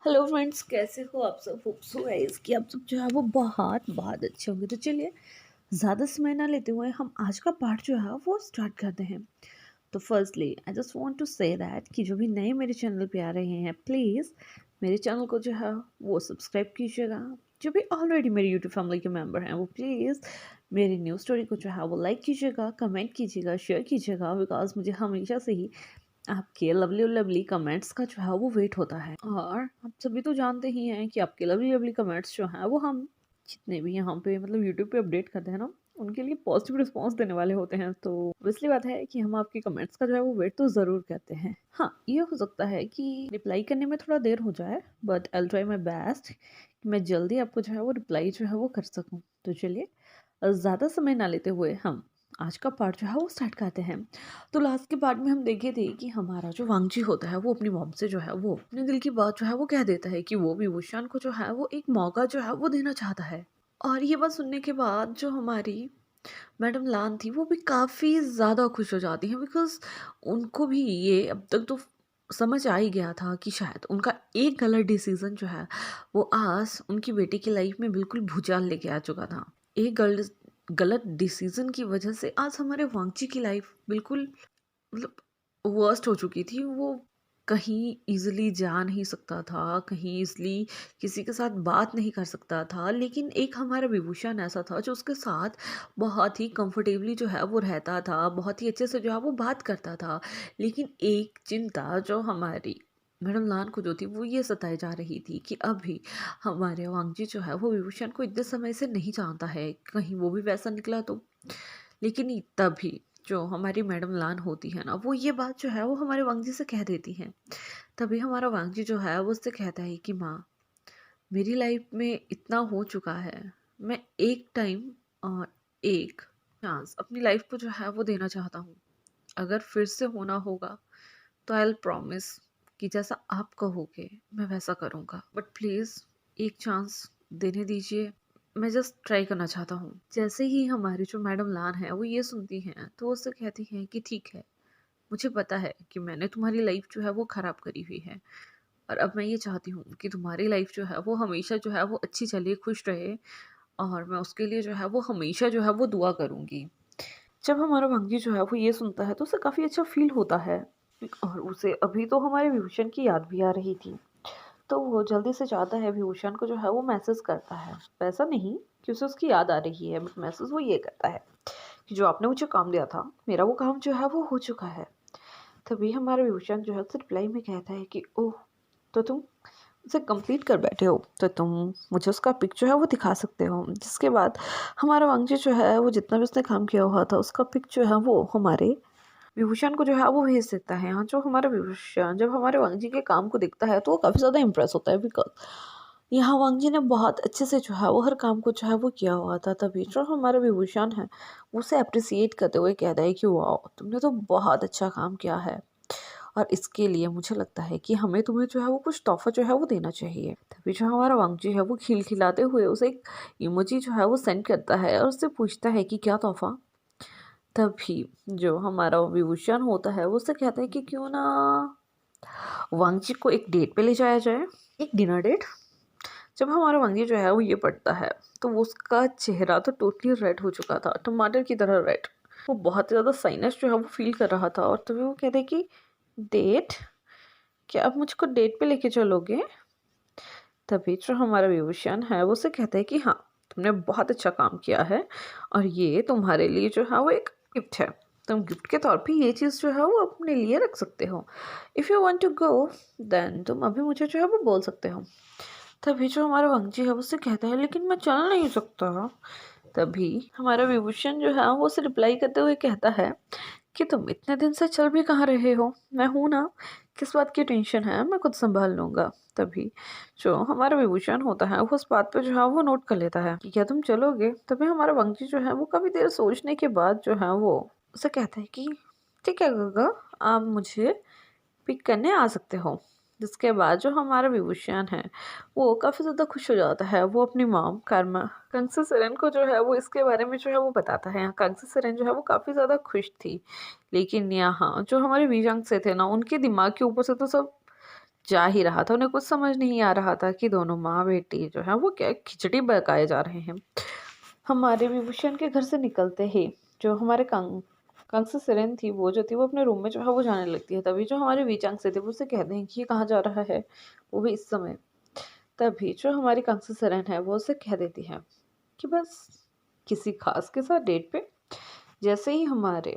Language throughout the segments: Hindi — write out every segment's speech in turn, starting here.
हेलो फ्रेंड्स, कैसे हो आप सब। होप सो गाइस कि आप सब जो है वो बहुत बहुत अच्छे होंगे। तो चलिए ज़्यादा समय ना लेते हुए हम आज का पार्ट जो है वो स्टार्ट करते हैं। तो firstly I just want to say that कि जो भी नए मेरे चैनल पे आ रहे हैं, प्लीज़ मेरे चैनल को जो है वो सब्सक्राइब कीजिएगा। जो भी ऑलरेडी मेरी यूट्यूब फैमिली के मेंबर हैं वो प्लीज़ मेरी न्यू स्टोरी को जो है वो लाइक कीजिएगा, कमेंट कीजिएगा, शेयर कीजिएगा, बिकॉज मुझे हमेशा से ही आपके लवली लवली कमेंट्स का जो है वो वेट होता है। और आप सभी तो जानते ही हैं कि आपके लवली लवली कमेंट्स जो हैं वो हम जितने भी यहाँ पे मतलब यूट्यूब पे अपडेट करते हैं ना, उनके लिए पॉजिटिव रिस्पांस देने वाले होते हैं। तो ऑब्वियसली बात है कि हम आपके कमेंट्स का जो है वो वेट तो ज़रूर करते हैं। हाँ, ये हो सकता है कि रिप्लाई करने में थोड़ा देर हो जाए, but I will try my best कि मैं जल्दी आपको जो है वो रिप्लाई जो है वो कर सकूँ। तो चलिए ज़्यादा समय ना लेते हुए हम आज का पार्ट जो है वो स्टार्ट करते हैं। तो लास्ट के पार्ट में हम देखे थे कि हमारा जो वांगजी होता है वो अपनी मॉम से जो है वो अपने दिल की बात जो है वो कह देता है कि वो भी वुशान को जो है वो एक मौका जो है वो देना चाहता है। और ये बात सुनने के बाद जो हमारी मैडम लान थी वो भी काफ़ी ज़्यादा खुश हो जाती हैं, बिकॉज उनको भी ये अब तक तो समझ आ ही गया था कि शायद उनका एक गलत डिसीज़न जो है वो आज उनकी बेटी की लाइफ में बिल्कुल भूचाल लेके आ चुका था। एक गलत डिसीज़न की वजह से आज हमारे वांगची की लाइफ बिल्कुल मतलब वर्स्ट हो चुकी थी। वो कहीं ईज़िली जा नहीं सकता था, कहीं ईज़िली किसी के साथ बात नहीं कर सकता था, लेकिन एक हमारा विभूषण ऐसा था जो उसके साथ बहुत ही कंफर्टेबली जो है वो रहता था, बहुत ही अच्छे से जो है वो बात करता था। लेकिन एक चिंता जो हमारी मैडम लान को जो थी वो ये सताई जा रही थी कि अभी हमारे वांगजी जो है वो विभूषण को इतने समय से नहीं जानता है, कहीं वो भी वैसा निकला तो। लेकिन तभी जो हमारी मैडम लान होती है ना, वो ये बात जो है वो हमारे वांगजी से कह देती हैं। तभी हमारा वांगजी जो है वो उससे कहता है कि माँ, मेरी लाइफ में इतना हो चुका है, मैं एक टाइम और एक चांस अपनी लाइफ को जो है वो देना चाहता हूँ। अगर फिर से होना होगा तो आई विल प्रॉमिस कि जैसा आप कहोगे मैं वैसा करूँगा, बट प्लीज़ एक चांस देने दीजिए। मैं जस्ट ट्राई करना चाहता हूँ। जैसे ही हमारी जो मैडम लान है वो ये सुनती हैं तो वो उससे कहती हैं कि ठीक है, मुझे पता है कि मैंने तुम्हारी लाइफ जो है वो ख़राब करी हुई है, और अब मैं ये चाहती हूँ कि तुम्हारी लाइफ जो है वो हमेशा जो है वो अच्छी चले, खुश रहे, और मैं उसके लिए जो है वो हमेशा जो है वो दुआ करूँगी। जब हमारा भंगी जो है वो ये सुनता है तो उसे काफ़ी अच्छा फील होता है, और उसे अभी तो हमारे विभूषण की याद भी आ रही थी। तो वो जल्दी से चाहता है विभूषण को जो है वो मैसेज करता है, वैसा नहीं कि उसे उसकी याद आ रही है, बट मैसेज वो ये करता है कि जो आपने मुझे काम दिया था मेरा वो काम जो है वो हो चुका है। तभी हमारा विभूषण जो है उससे रिप्लाई में कहता है कि ओह, तो तुम उसे कंप्लीट कर बैठे हो, तो तुम मुझे उसका पिक जो है वो दिखा सकते हो। जिसके बाद हमारा वांगजी जो है वो जितना भी उसने काम किया हुआ था उसका पिक जो है वो हमारे विभूषण को जो है वो भेज देता है। यहाँ जो हमारा विभूषण जब हमारे वांगजी के काम को देखता है तो वो काफ़ी ज़्यादा इम्प्रेस होता है, बिकॉज यहाँ वांगजी ने बहुत अच्छे से जो है वो हर काम को जो है वो किया हुआ था। तभी जो हमारा विभूषण है वो उसे अप्रिसिएट करते हुए कहता है कि वाह, तुमने तो बहुत अच्छा काम किया है, और इसके लिए मुझे लगता है कि हमें तुम्हें जो है वो कुछ तोहफा जो है वो देना चाहिए। तभी जो हमारा वांगजी है वो खिलखिलाते हुए उसे एक इमोजी जो है वो सेंड करता है और उससे पूछता है कि क्या तोहफा। तभी जो हमारा विभूषण होता है वो उससे कहता है कि क्यों ना वांगजी को एक डेट पे ले जाया जाए, एक डिनर डेट। जब हमारा वांगजी जो है वो ये पढ़ता है तो वो उसका चेहरा तो टोटली रेड हो चुका था, टमाटर की तरह रेड। वो बहुत ज़्यादा साइनस जो है वो फील कर रहा था, और तभी वो कहते कि डेट, क्या आप मुझको डेट पे लेके चलोगे। तभी जो हमारा विभूषण है वो उसे कहता है कि हाँ, तुमने बहुत अच्छा काम किया है, और ये तुम्हारे लिए जो है वो एक गिफ्ट है। तुम गिफ्ट के तौर पे ये चीज़ जो है वो अपने लिए रख सकते हो। If you want to go then तुम अभी मुझे जो है वो बोल सकते हो। तभी जो हमारा वंशी है वो उससे कहता है लेकिन मैं चल नहीं सकता। तभी हमारा विभूषण जो है वो उसे रिप्लाई करते हुए कहता है कि तुम इतने दिन से चल भी कहाँ रहे हो, मैं हूँ ना, किस बात की टेंशन है, मैं खुद संभाल लूँगा। तभी जो हमारा विभूषण होता है वो उस बात पे जो है वो नोट कर लेता है कि क्या तुम चलोगे। तभी हमारा वंशी जो है वो काफ़ी देर सोचने के बाद जो है वो उसे कहता है कि ठीक है गगा, आप मुझे पिक करने आ सकते हो। जिसके बाद जो हमारा विभूषण है वो काफ़ी ज़्यादा खुश हो जाता है। वो अपनी मॉम कर्मा कंगसी सेरेन को जो है वो इसके बारे में जो है वो बताता है। कंगसी सेरेन जो है वो काफ़ी ज़्यादा खुश थी, लेकिन यहाँ जो हमारे वीजांग से थे ना, उनके दिमाग के ऊपर से तो सब जा ही रहा था। उन्हें कुछ समझ नहीं आ रहा था कि दोनों माँ बेटी जो है वो क्या खिचड़ी पकाए जा रहे हैं। हमारे विभूषण के घर से निकलते ही जो हमारे कांग्स सिरेन थी वो जो थी वो अपने रूम में जो है वो जाने लगती है। तभी जो हमारे वीचांग से थे वो उससे कहते हैं कि ये कहाँ जा रहा है, वो भी इस समय। तभी जो हमारी कांग्स सिरेन है वो उससे कह देती है कि बस किसी खास के साथ डेट पे। जैसे ही हमारे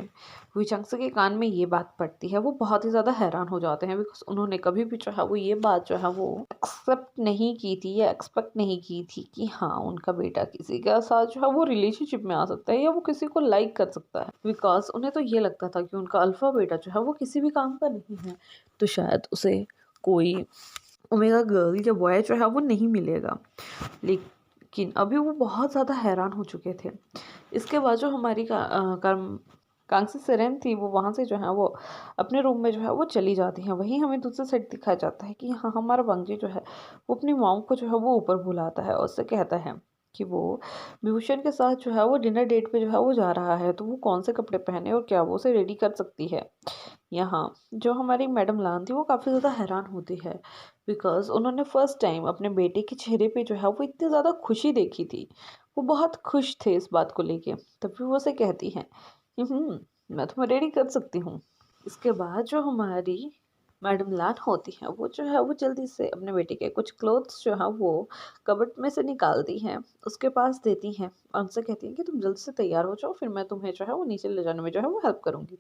विचंक्स के कान में ये बात पड़ती है वो बहुत ही ज़्यादा हैरान हो जाते हैं, बिकॉज उन्होंने कभी भी जो है वो ये बात जो है वो एक्सेप्ट नहीं की थी या एक्सपेक्ट नहीं की थी कि हाँ उनका बेटा किसी के साथ जो है वो रिलेशनशिप में आ सकता है या वो किसी को लाइक कर सकता है। बिकॉज उन्हें तो ये लगता था कि उनका अल्फा बेटा जो है वो किसी भी काम का नहीं है, तो शायद उसे कोई ओमेगा गर्ल या बॉय जो है वो नहीं मिलेगा। लेकिन अभी वो बहुत ज़्यादा हैरान हो चुके थे। इसके बाद जो हमारी कांग्स सिरेन थी वो वहाँ से जो है वो अपने रूम में जो है वो चली जाती हैं। वहीं हमें दूसरी साइड दिखाया जाता है कि हाँ हमारा बंजी जो है वो अपनी मॉम को जो है वो ऊपर बुलाता है और उससे कहता है कि वो विभूषण के साथ जो है वो डिनर डेट पे जो है वो जा रहा है, तो वो कौन से कपड़े पहने और क्या वो उसे रेडी कर सकती है। यहाँ जो हमारी मैडम लान थी वो काफ़ी ज़्यादा हैरान होती है, बिकॉज उन्होंने फर्स्ट टाइम अपने बेटे के चेहरे पे जो है वो इतनी ज़्यादा खुशी देखी थी। वो बहुत खुश थे इस बात को लेके। तभी वो उसे कहती हैं कि मैं तुम्हें रेडी कर सकती हूँ। इसके बाद जो हमारी मैडम लान होती हैं वो जो है वो जल्दी से अपने बेटे के कुछ क्लोथ्स जो है वो कबर्ड में से निकालती हैं, उसके पास देती हैं और उनसे कहती हैं कि तुम जल्दी से तैयार हो जाओ, फिर मैं तुम्हें जो है वो नीचे ले जाने में जो है वो हेल्प करूँगी।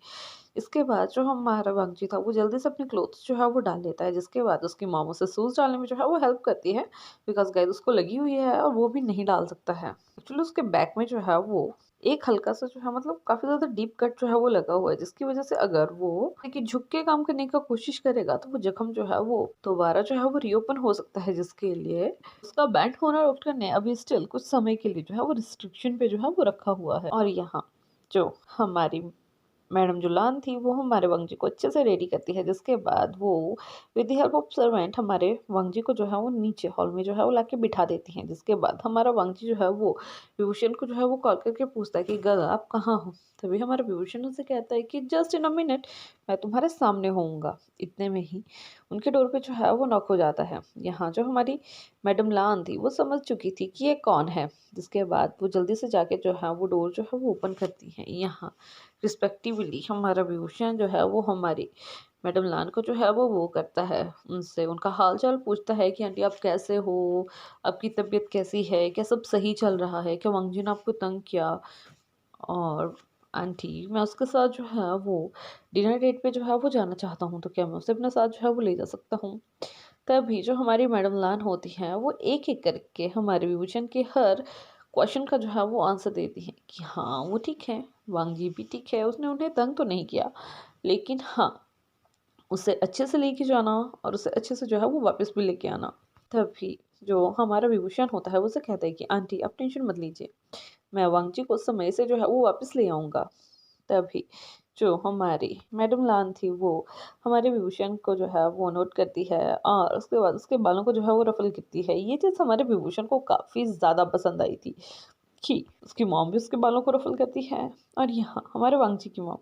इसके बाद जो हमारा वांगजी था वो जल्दी से अपने क्लोथ्स जो है वो डाल लेता है, जिसके बाद उसकी मॉम उसे शूज़ डालने में जो है वो हेल्प करती है, बिकॉज गाइस उसको लगी हुई है और वो भी नहीं डाल सकता है। एक्चुअली उसके बैक में जो है वो एक हल्का सा जो है मतलब काफ़ी ज़्यादा डीप कट जो है वो लगा हुआ है, जिसकी वजह से अगर वो देखिए झुक के काम करने का कोशिश करेगा तो वो जख्म जो है वो दोबारा जो है वो रीओपन हो सकता है, जिसके लिए उसका बैंड होना डॉक्टर ने अभी स्टिल कुछ समय के लिए जो है वो रिस्ट्रिक्शन पे जो है वो रखा हुआ है। और यहाँ जो हमारी मैडम जुलान थी वो हमारे वंगजी को अच्छे से रेडी करती है, जिसके बाद वो with the help of servant हमारे वंगजी को जो है वो नीचे हॉल में जो है वो लाके बिठा देती हैं। जिसके बाद हमारा वंगजी जो है वो विभूषण को जो है वो कॉल करके पूछता है कि गर्ल आप कहाँ हो। तभी हमारा विभूषण उनसे कहता है कि जस्ट इन अ मिनट मैं तुम्हारे सामने होऊंगा। इतने में ही उनके डोर पे जो है वो नॉक हो जाता है। यहाँ जो हमारी मैडम लान थी वो समझ चुकी थी कि ये कौन है, जिसके बाद वो जल्दी से जाके जो है वो डोर जो है वो ओपन करती हैं। यहाँ रिस्पेक्टिवली हमारा विभूषण जो है वो हमारी मैडम लान को जो है वो करता है, उनसे उनका हाल चाल पूछता है कि आंटी आप कैसे हो, आपकी तबीयत कैसी है, क्या सब सही चल रहा है, क्या वांगजी ने आपको तंग किया। और आंटी मैं उसके साथ जो है वो डिनर डेट पे जो है वो जाना चाहता हूँ, तो क्या मैं उसे अपने साथ जो है वो ले जा सकता हूँ। तभी जो हमारी मैडम लान होती हैं वो एक एक करके हमारे विभूषण के हर क्वेश्चन का जो है वो आंसर देती हैं कि हाँ वो ठीक है, वांगजी भी ठीक है, उसने उन्हें तंग तो नहीं किया, लेकिन हाँ उसे अच्छे से लेके जाना और उसे अच्छे से जो है वो वापस भी लेके आना। तभी जो हमारा विभूषण होता है वो उसे कहता है कि आंटी आप टेंशन मत लीजिए, मैं वांगजी को समय से जो है वो वापस ले आऊँगा। तभी जो हमारी मैडम लान थी वो हमारे विभूषण को जो है वो नोट करती है और उसके बाद उसके बालों को जो है वो रफल करती है। ये चीज़ हमारे विभूषण को काफ़ी ज़्यादा पसंद आई थी कि उसकी मॉम भी उसके बालों को रफल करती है और यहाँ हमारे वांगजी की मॉम,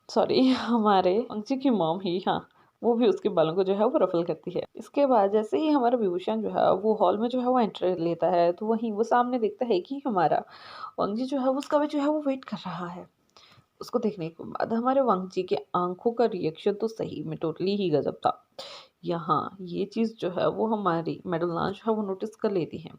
सॉरी हमारे वांगजी की मॉम ही, हाँ वो भी उसके बालों को जो है वो रफल करती है। इसके बाद जैसे ही हमारा विभूषण जो है वो हॉल में जो है वो एंटर लेता है, तो वहीं वो सामने देखता है कि हमारा वांगजी जो है वो उसका भी जो है वो वेट कर रहा है। उसको देखने के बाद हमारे वांगजी के आंखों का रिएक्शन तो सही में टोटली ही गजब था। यहाँ ये चीज़ जो है वो हमारी मैडम लान जो है वो नोटिस कर लेती हैं।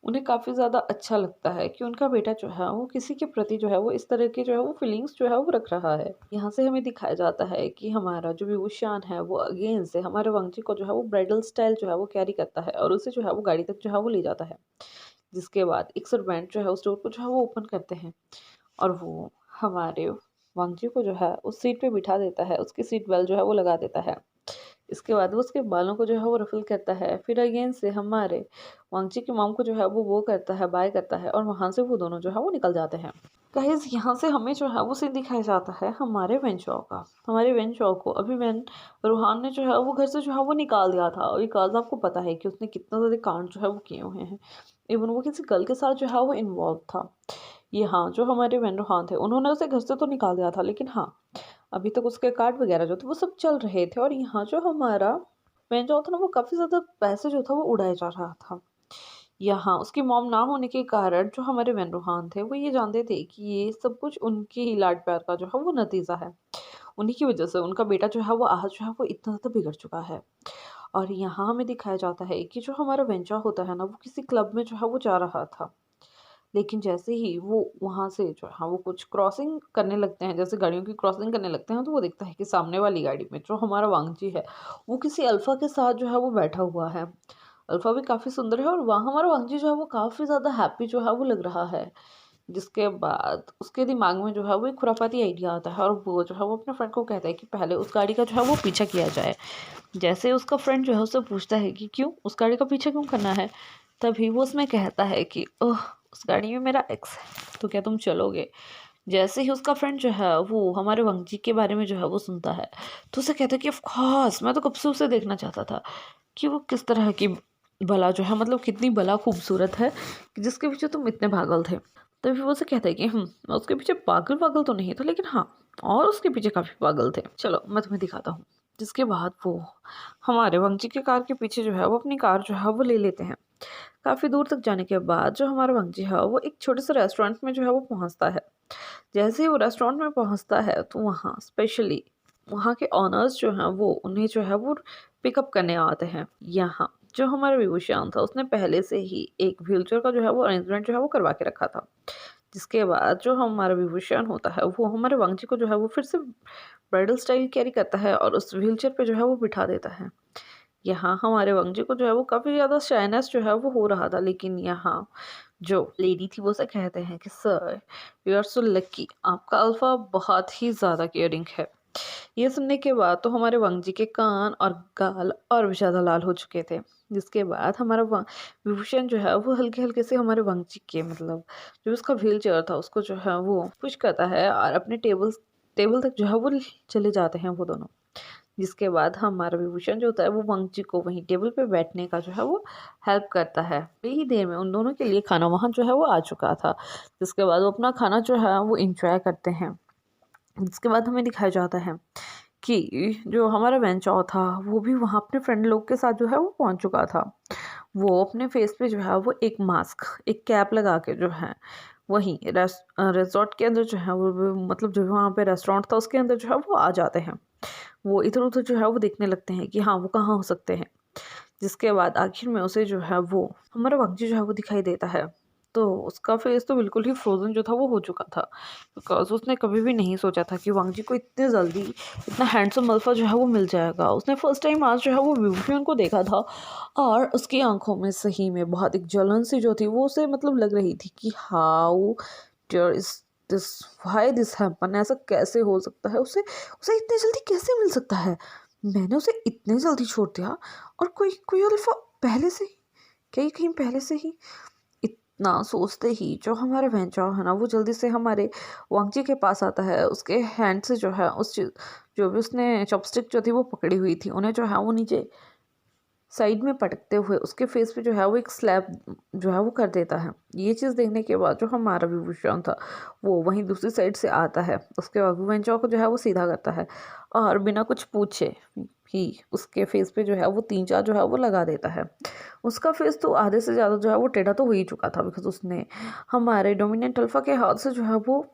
उन्हें काफ़ी ज़्यादा अच्छा लगता है कि उनका बेटा जो है वो किसी के प्रति जो है वो इस तरह के जो है वो फीलिंग्स जो है वो रख रहा है। यहाँ से हमें दिखाया जाता है कि हमारा जो विभूषण है वो अगेन से हमारे वांगजी को जो है वो ब्राइडल स्टाइल जो है वो कैरी करता है और उसे जो है वो गाड़ी तक जो है वो ले जाता है। जिसके बाद एक सर्वेंट जो है उस डोर को जो है वो ओपन करते हैं और वो हमारे वांगजी को जो है उस सीट पे बिठा देता है, उसकी सीट बेल्ट जो है वो लगा देता है। इसके बाद वो उसके बालों को जो है वो रफल करता है, फिर अगेन से हमारे वांगची की मॉम को जो है वो करता है, बाय करता है और वहाँ से वो दोनों जो है वो निकल जाते हैं। गाइस यहाँ से हमें जो है वो सीन दिखाया जाता है हमारे वेंचौ का। हमारे वेंचौ को अभी वैन रूहान ने जो है वो घर से जो है वो निकाल दिया था, और बिकॉज आपको पता है कि उसने कितना ज़्यादा कांड जो है वो किए हुए हैं। इवन वो किसी गर्ल के साथ जो है वो इन्वॉल्व था। ये हाँ जो हमारे वेन रूहान थे उन्होंने उसे घर से तो निकाल दिया था, लेकिन हाँ अभी तक उसके कार्ड वगैरह जो थे वो सब चल रहे थे। और यहाँ जो हमारा वेंचर जो था ना वो काफ़ी ज़्यादा पैसे जो था वो उड़ाया जा रहा था। यहाँ उसकी मॉम ना होने के कारण जो हमारे वेनरोहान थे वो ये जानते थे कि ये सब कुछ उनके ही लाड प्यार का जो है वो नतीजा है। उन्हीं की वजह से उनका बेटा जो है वो आज जो है वो इतना ज़्यादा बिगड़ चुका है। और यहाँ हमें दिखाया जाता है कि जो हमारा वेंचर होता है ना वो किसी क्लब में जो है वो जा रहा था। लेकिन जैसे ही वो वहाँ से जो है वो कुछ क्रॉसिंग करने लगते हैं, जैसे गाड़ियों की क्रॉसिंग करने लगते हैं, तो वो देखता है कि सामने वाली गाड़ी में जो हमारा वांगजी है वो किसी अल्फ़ा के साथ जो है वो बैठा हुआ है। अल्फ़ा भी काफ़ी सुंदर है और वहाँ हमारा वांगजी जो है वो काफ़ी ज़्यादा हैप्पी जो है वो लग रहा है। जिसके बाद उसके दिमाग में जो है वो एक खुरापाती आइडिया आता है और वो जो है वो अपने फ्रेंड को कहता है कि पहले उस गाड़ी का जो है वो पीछा किया जाए। जैसे उसका फ्रेंड जो है उससे पूछता है कि क्यों, उस गाड़ी का पीछा क्यों करना है? तभी वो उसमें कहता है कि ओह! उस गाड़ी में मेरा एक्स है, तो क्या तुम चलोगे? जैसे ही उसका फ्रेंड जो है वो हमारे वंगजी के बारे में जो है वो सुनता है, तो उसे कहता है कि ऑफ़ कोर्स मैं तो कब से उसे देखना चाहता था कि वो किस तरह की भला जो है मतलब कितनी भला खूबसूरत है कि जिसके पीछे तुम इतने पागल थे। तभी वो उसे कहता है कि मैं उसके पीछे पागल-वागल तो नहीं था, लेकिन हाँ, और उसके पीछे काफ़ी पागल थे। चलो मैं तुम्हें दिखाता हूँ। जिसके बाद वो हमारे वंगजी की कार के पीछे जो है वो अपनी कार जो है वो ले लेते हैं। काफ़ी दूर तक जाने के बाद जो हमारा वंगजी है वो एक छोटे से रेस्टोरेंट में जो है वो पहुँचता है। जैसे ही वो रेस्टोरेंट में पहुँचता है तो वहाँ स्पेशली वहाँ के ओनर्स जो हैं वो उन्हें जो है वो पिकअप करने आते हैं। यहाँ जो हमारा विभूषण था उसने पहले से ही एक व्हीलचेयर का जो है वो अरेंजमेंट जो है वो करवा के रखा था। जिसके बाद जो हमारा विभूषण होता है वो हमारे वांगजी को जो है वो फिर से ब्राइडल स्टाइल कैरी करता है और उस व्हीलचेयर पे जो है वो बिठा देता है। यहाँ हमारे वंगजी को जो है वो काफ़ी ज़्यादा शाइनेस जो है वो हो रहा था, लेकिन यहाँ जो लेडी थी वो उसे कहते हैं कि sir you are so lucky, आपका अल्फ़ा बहुत ही ज़्यादा केयरिंग है। ये सुनने के बाद तो हमारे वंगजी के कान और गाल और भी ज़्यादा लाल हो चुके थे। जिसके बाद हमारा विभूषण जो है वो हल्के-हल्के से हमारे वंगजी के मतलब जो उसका व्हील चेयर था उसको जो है वो पुश करता है और अपने टेबल तक जो है वो चले जाते हैं वो दोनों। जिसके बाद हमारा विभूषण जो होता है वो वंगजी को वहीं टेबल पे बैठने का जो है वो हेल्प करता है। थोड़ी ही देर में उन दोनों के लिए खाना वहाँ जो है वो आ चुका था। जिसके बाद वो अपना खाना जो है वो एन्जॉय करते हैं। इसके बाद हमें दिखाया जाता है कि जो हमारा वेंचर था वो भी वहाँ अपने फ्रेंड लोग के साथ जो है वो पहुँच चुका था। वो अपने फेस पे जो है वो एक मास्क, एक कैप लगा के जो है वहीं रिज़ॉर्ट के अंदर जो है वो मतलब जो वहाँ पे रेस्टोरेंट था उसके अंदर जो है वो आ जाते हैं। वो इधर-उधर जो है वो देखने लगते हैं कि हाँ, वो कहाँ हो सकते हैं। जिसके बाद आखिर में उसे जो है वो हमारा वंगजी जो है वो दिखाई देता है। तो उसका फेस तो बिल्कुल ही फ्रोज़न जो था वो हो चुका था। बिकॉज़ उसने कभी भी नहीं सोचा था कि वांगजी को इतने जल्दी इतना हैंडसम अल्फ़ा जो है वो मिल जाएगा। उसने फर्स्ट टाइम आज जो है वो विभूषण को देखा था और उसकी आँखों में सही में बहुत एक जलन सी जो थी वो उसे मतलब लग रही थी कि how dare is this, why this happen, ऐसा कैसे हो सकता है? उसे उसे इतनी जल्दी कैसे मिल सकता है? मैंने उसे इतने जल्दी छोड़ दिया और कोई कोई अल्फ़ा पहले से ही, कहीं कहीं पहले से ही। इतना सोचते ही जो हमारा वेंचर है ना वो जल्दी से हमारे वांगजी के पास आता है। उसके हैंड से जो है उस चीज़ जो भी उसने चॉपस्टिक जो थी वो पकड़ी हुई थी उन्हें जो है वो नीचे साइड में पटकते हुए उसके फेस पे जो है वो एक स्लैप जो है वो कर देता है। ये चीज़ देखने के बाद जो हमारा विभूषण था वो वहीं दूसरी साइड से आता है। उसके बाद वो वेंचर को जो है वो सीधा करता है और बिना कुछ पूछे ही उसके फेस पे जो है वो 3-4 जो है वो लगा देता है। उसका फेस तो आधे से ज़्यादा जो है वो टेढ़ा तो हो ही चुका था बिकॉज़ उसने हमारे डोमिनेंट अल्फ़ा के हाथ से जो है वो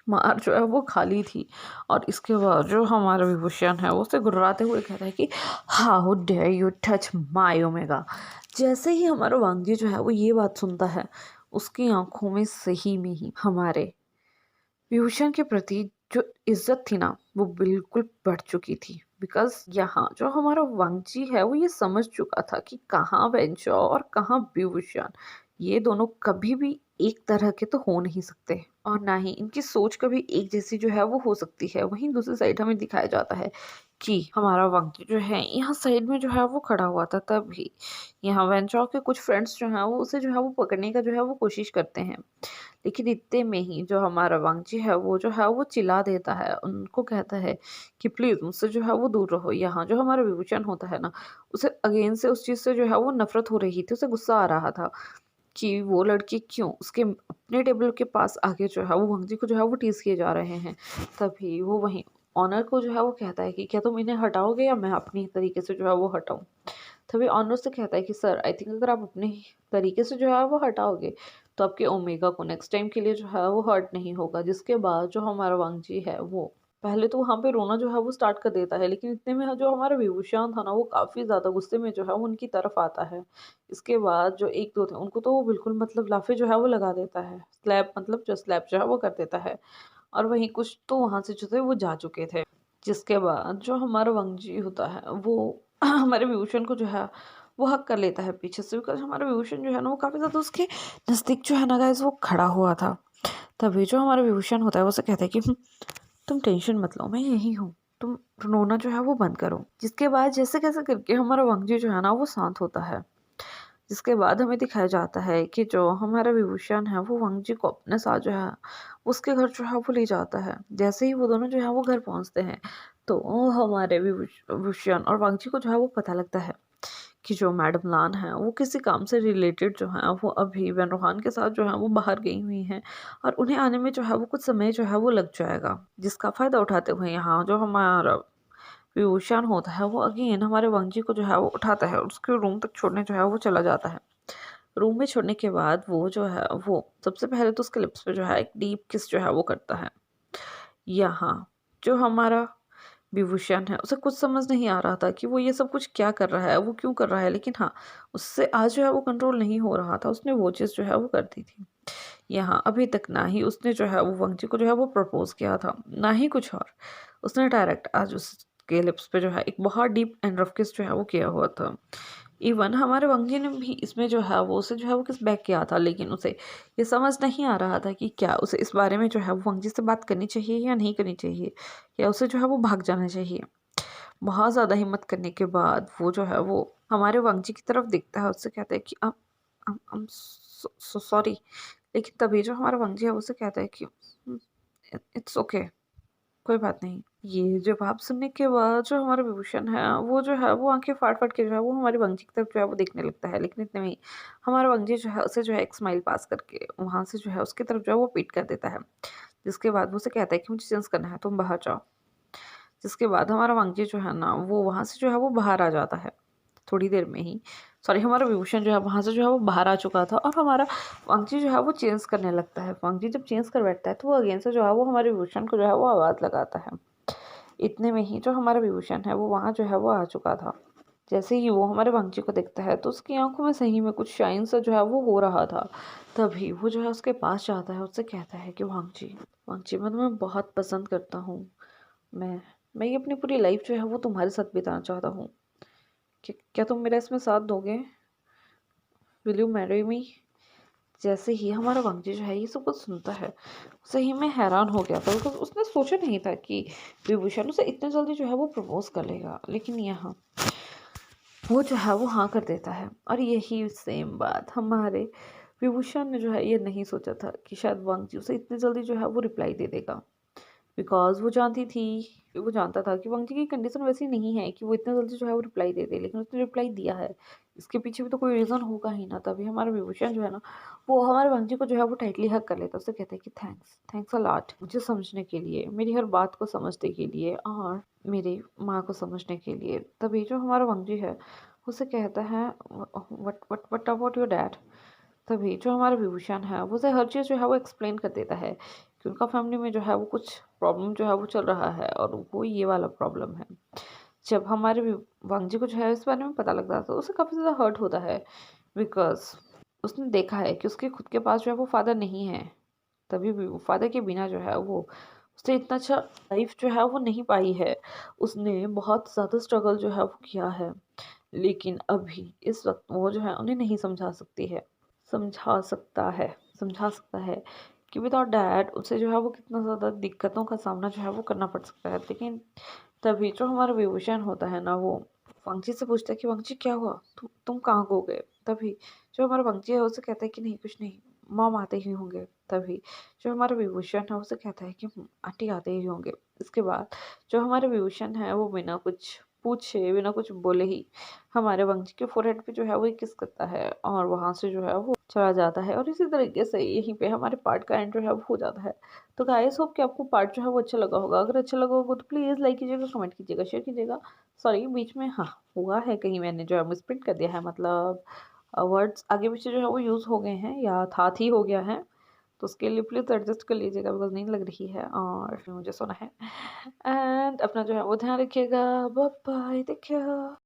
मार जो है वो खा ली थी। और इसके बाद जो हमारा विभूषण है वो उसे गुर्राते हुए कहता है कि how dare you touch my omega. जैसे ही हमारा वांगी जो है वो ये बात सुनता है उसकी आंखों में सही में ही हमारे विभूषण के प्रति जो इज्जत थी ना वो बिल्कुल बढ़ चुकी थी। बिकॉज यहाँ जो हमारा वांगजी है वो ये समझ चुका था कि कहाँ वेंचर और कहाँ विभूषण, ये दोनों कभी भी एक तरह के तो हो नहीं सकते और ना ही इनकी सोच कभी एक जैसी जो है वो हो सकती है। वहीं दूसरी साइड हमें दिखाया जाता है कि हमारा वांगजी जो है यहाँ साइड में जो है वो खड़ा हुआ था। तभी यहाँ वेंचर के कुछ फ्रेंड्स जो हैं वो उसे जो है वो पकड़ने का जो है वो कोशिश करते हैं। लेकिन इतने में ही जो हमारा वांगजी है वो जो है वो चिल्ला देता है, उनको कहता है कि प्लीज़ मुझसे जो है वो दूर रहो। यहाँ जो हमारा विभूषण होता है ना, उसे अगेन से उस चीज़ से जो है वो नफ़रत हो रही थी, उसे गुस्सा आ रहा था कि वो लड़के क्यों उसके अपने टेबल के पास आके जो है वो वांगजी को जो है वो टीज़ किए जा रहे हैं। तभी वो वहीं ऑनर को जो है वो कहता है कि क्या तुम इन्हें हटाओगे या मैं अपनी तरीके से जो है वो हटाऊँ। तभी ऑनर से कहता है कि सर आई थिंक अगर आप अपने तरीके से जो है वो हटाओगे तो आपके ओमेगा को नेक्स्ट टाइम के लिए जो है वो हर्ट नहीं होगा। जिसके बाद जो हमारा वांगजी है वो पहले तो वहाँ पे रोना जो है वो स्टार्ट कर देता है, लेकिन इतने में जो हमारा विभूषण था ना वो काफ़ी ज़्यादा गुस्से में जो है वो उनकी तरफ आता है। इसके बाद जो 1-2 थे उनको तो वो बिल्कुल मतलब लाफ़े जो है वो लगा देता है। स्लैप जो है वो कर देता है और वहीं कुछ तो वहाँ से जो थे वो जा चुके थे। जिसके बाद जो हमारा वांगजी होता है वो हमारे विभूषण को जो है वो हग कर लेता है पीछे से, बिकॉज़ हमारा विभूषण जो है ना वो काफ़ी ज़्यादा उसके नज़दीक जो है ना गाइस वो खड़ा हुआ था। तभी जो हमारा विभूषण होता है वो उसे कहता है कि तुम टेंशन मत लो, मैं यही हूँ, तुम रोना जो है वो बंद करो। जिसके बाद जैसे कैसे करके हमारा वांगजी जो है ना वो शांत होता है। जिसके बाद हमें दिखाया जाता है कि जो हमारा विभूषण है वो वांगजी को अपने साथ जो है उसके घर जो है वो ले जाता है। जैसे ही वो दोनों जो है वो घर पहुंचते हैं तो हमारे विभूषण और वांगजी को जो है वो पता लगता है कि जो मैडम लान है वो किसी काम से रिलेटेड जो है वो अभी वन रोहान के साथ जो है वो बाहर गई हुई हैं और उन्हें आने में जो है वो कुछ समय जो है वो लग जाएगा। जिसका फ़ायदा उठाते हुए यहाँ जो हमारा विभूषण होता है वो अगेन हमारे वांगजी को जो है वो उठाता है और उसके रूम तक छोड़ने जो है वो चला जाता है। रूम में छोड़ने के बाद वो जो है वो सबसे पहले तो उसके लिप्स पे जो है एक डीप किस जो है वो करता है। यहाँ जो हमारा विभूषण है उसे कुछ समझ नहीं आ रहा था कि वो ये सब कुछ क्या कर रहा है, वो क्यों कर रहा है, लेकिन हाँ उससे आज जो है वो कंट्रोल नहीं हो रहा था। उसने वो चीज़ जो है वो कर दी थी। यहाँ अभी तक ना ही उसने जो है वो वंगजी को जो है वो प्रपोज किया था, ना ही कुछ और। उसने डायरेक्ट आज उसके लिप्स पे जो है एक बहुत डीप एंड रफ किस जो है वो किया हुआ था। इवन हमारे वंगजी ने भी इसमें जो है वो उसे जो है वो किस बैक किया था, लेकिन उसे ये समझ नहीं आ रहा था कि क्या उसे इस बारे में जो है वो वंगजी से बात करनी चाहिए या नहीं करनी चाहिए, या उसे जो है वो भाग जाना चाहिए। बहुत ज़्यादा हिम्मत करने के बाद वो जो है वो हमारे वांगजी की तरफ देखता है, उससे कहता है कि I'm so सॉरी। लेकिन तभी जो हमारा वांगजी है उससे कहता है कि इट्स ओके, कोई बात नहीं। ये जवाब सुनने के बाद जो हमारा विभूषण है वो जो है वो आंखें फाड़ फाड़ के जो है वो हमारे वांगजी की तरफ जो है वो देखने लगता है, लेकिन इतने में ही हमारा वांगजी जो है उसे जो है एक स्माइल पास करके वहाँ से जो है उसकी तरफ जो है वो पीट कर देता है। जिसके बाद वो उसे कहता है कि मुझे चेंज करना है, तुम बाहर जाओ। जिसके बाद हमारा वांगजी जो है ना वो वहाँ से जो है वो बाहर आ जाता है थोड़ी देर में ही। सॉरी, हमारा विभूषण जो है वहाँ से जो है वो बाहर आ चुका था और हमारा वांगजी जो है वो चेंज करने लगता है। वांगजी जब चेंज कर बैठता है तो वो अगेन से जो है वो हमारे विभूषण को जो है वो आवाज़ लगाता है। इतने में ही जो हमारा विभूषण है वो वहाँ जो है वो आ चुका था। जैसे ही वो हमारे वांगजी को देखता है तो उसकी आंखों में सही में कुछ शाइन सा जो है वो हो रहा था। तभी वो जो है उसके पास जाता है, उससे कहता है कि वांगजी, वांगजी मैं तुम्हें बहुत पसंद करता हूँ। मैं मैं ये अपनी पूरी लाइफ जो है वो तुम्हारे साथ बिताना चाहता हूँ। क्या तुम मेरा इसमें साथ दोगे? Will you marry me? जैसे ही हमारा वांगजी जो है ये सब कुछ सुनता है सही में हैरान हो गया था, बिकॉज उसने सोचा नहीं था कि विभूषण उसे इतने जल्दी जो है वो प्रपोज कर लेगा। लेकिन यहाँ वो जो है वो हाँ कर देता है। और यही सेम बात हमारे विभूषण ने जो है ये नहीं सोचा था कि शायद वांगजी उसे इतनी जल्दी जो है वो रिप्लाई दे देगा। बिकॉज़ वो जानता था कि वंशी की कंडीशन वैसी नहीं है कि वो इतना जल्दी जो है वो रिप्लाई दे दे, लेकिन उसने रिप्लाई दिया है। इसके पीछे भी तो कोई रीज़न होगा ही ना। तभी हमारा विभूषण जो है ना, वो हमारे वंशी को जो है वो टाइटली हग कर लेता है। उससे कहता है कि थैंक्स अ लॉट मुझे समझने के लिए, मेरी हर बात को समझने के लिए और मेरी माँ को समझने के लिए। तभी जो हमारा वंशी है, उसे कहता है व्हाट अबाउट योर डैड? तभी जो हमारा विभूषण है वो उसे हर चीज़ जो है वो एक्सप्लेन कर देता है कि उनका फैमिली में जो है वो कुछ प्रॉब्लम जो है वो चल रहा है और वो ये वाला प्रॉब्लम है। जब हमारे वांगजी को जो है इस बारे में पता लगता है तो उसे काफ़ी ज़्यादा हर्ट होता है, बिकॉज उसने देखा है कि उसके खुद के पास जो है वो फादर नहीं है। तभी भी वो फादर के बिना जो है वो उसने इतना अच्छा लाइफ जो है वो नहीं पाई है। उसने बहुत ज़्यादा स्ट्रगल जो है वो किया है, लेकिन अभी इस वक्त वो जो है उन्हें नहीं समझा सकता है कि विदाउट डैड उसे जो है वो कितना ज़्यादा दिक्कतों का सामना जो है वो करना पड़ सकता है। लेकिन तभी जो हमारा विभूषण होता है ना, वो वांगजी से पूछता है कि वांगजी क्या हुआ, तुम कहाँ खो गए? तभी जो हमारा वांगजी है उसे कहता है कि नहीं कुछ नहीं, मॉम आते ही होंगे। तभी जो हमारा विभूषण है उसे कहता है कि आंटी आते ही होंगे। इसके बाद जो हमारे विभूषण है वो बिना कुछ पूछे, बिना कुछ बोले ही हमारे वंश के फोरहेड पे जो है वो किस करता है और वहाँ से जो है वो चला जाता है और इसी तरीके से यहीं पे हमारे पार्ट का एंड जो है वो हो जाता है। तो गाइस होप कि आपको पार्ट जो है वो अच्छा लगा होगा। अगर अच्छा लगा होगा तो प्लीज़ लाइक कीजिएगा, कमेंट कीजिएगा, शेयर कीजिएगा। सॉरी बीच में हाँ, हुआ है कहीं मैंने जो है मिसप्रिंट कर दिया है, मतलब वर्ड्स आगे पीछे जो है वो यूज़ हो गए हैं या था ही हो गया है। तो उसके लिए प्लीज़ एडजस्ट कर लीजिएगा बिकॉज़ नींद लग रही है और मुझे सोना है। एंड अपना जो है वो ध्यान रखिएगा। Bye bye, take care.